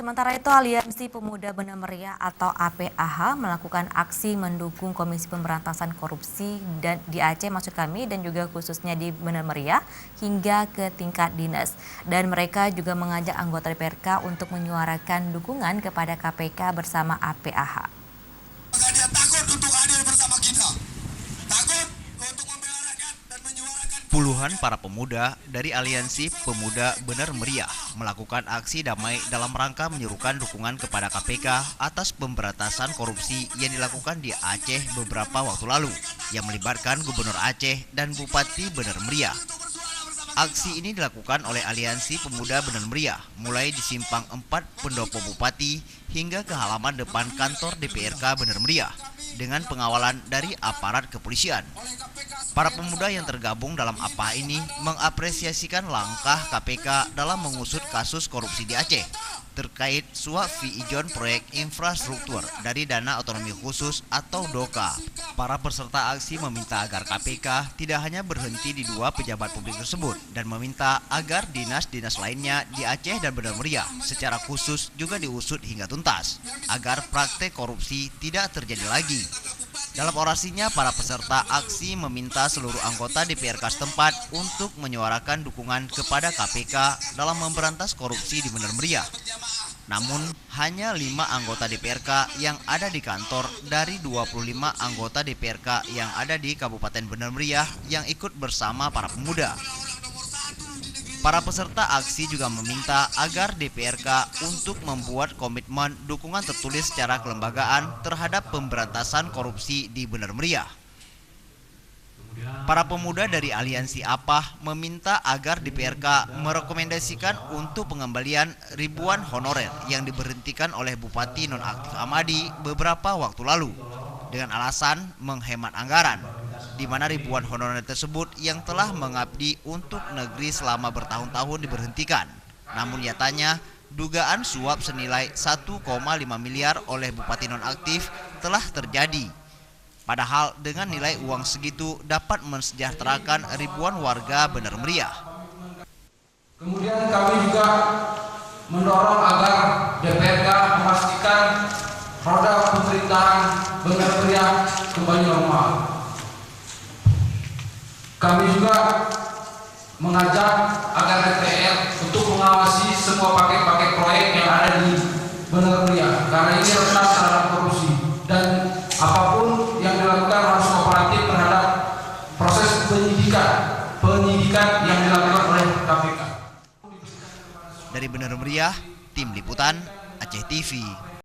Sementara itu, Aliansi Pemuda Benar Meriah atau APAH melakukan aksi mendukung Komisi Pemberantasan Korupsi di Aceh dan juga khususnya di Benar Meriah hingga ke tingkat dinas. Dan mereka juga mengajak anggota DPRK untuk menyuarakan dukungan kepada KPK bersama APAH. Dia takut untuk hadir bersama kita. Takut untuk membela rakyat dan menyuarakan. Puluhan para pemuda dari Aliansi Pemuda Benar Meriah melakukan aksi damai dalam rangka menyerukan dukungan kepada KPK atas pemberantasan korupsi yang dilakukan di Aceh beberapa waktu lalu yang melibatkan Gubernur Aceh dan Bupati Benar Meriah. Aksi ini dilakukan oleh Aliansi Pemuda Benar Meriah mulai di Simpang 4 Pendopo Bupati hingga ke halaman depan kantor DPRK Benar Meriah dengan pengawalan dari aparat kepolisian. Para pemuda yang tergabung dalam APAH ini mengapresiasikan langkah KPK dalam mengusut kasus korupsi di Aceh terkait suap fee ijon proyek infrastruktur dari Dana Otonomi Khusus atau DOKA. Para peserta aksi meminta agar KPK tidak hanya berhenti di dua pejabat publik tersebut dan meminta agar dinas-dinas lainnya di Aceh dan Benar Meriah secara khusus juga diusut hingga tuntas agar praktek korupsi tidak terjadi lagi. Dalam orasinya, para peserta aksi meminta seluruh anggota DPRK setempat untuk menyuarakan dukungan kepada KPK dalam memberantas korupsi di Benar Meriah. Namun, hanya 5 anggota DPRK yang ada di kantor dari 25 anggota DPRK yang ada di Kabupaten Benar Meriah yang ikut bersama para pemuda. Para peserta aksi juga meminta agar DPRK untuk membuat komitmen dukungan tertulis secara kelembagaan terhadap pemberantasan korupsi di Benar Meriah. Para pemuda dari Aliansi APAH meminta agar DPRK merekomendasikan untuk pengembalian ribuan honorer yang diberhentikan oleh Bupati Nonaktif Amadi beberapa waktu lalu dengan alasan menghemat anggaran, di mana ribuan honorer tersebut yang telah mengabdi untuk negeri selama bertahun-tahun diberhentikan. Namun nyatanya, dugaan suap senilai 1,5 miliar oleh Bupati Nonaktif telah terjadi. Padahal dengan nilai uang segitu dapat mensejahterakan ribuan warga Benar Meriah. Kemudian kami juga mendorong agar DPRK memastikan roda pemerintahan Benar Meriah kembali normal. Kami juga mengajak agar DPR untuk mengawasi semua paket-paket proyek yang ada di Benar Meriah karena ini rentan terhadap korupsi dan apapun yang dilakukan harus kooperatif terhadap proses penyidikan yang dilakukan oleh KPK. Dari Benar Meriah, Tim Liputan Aceh TV.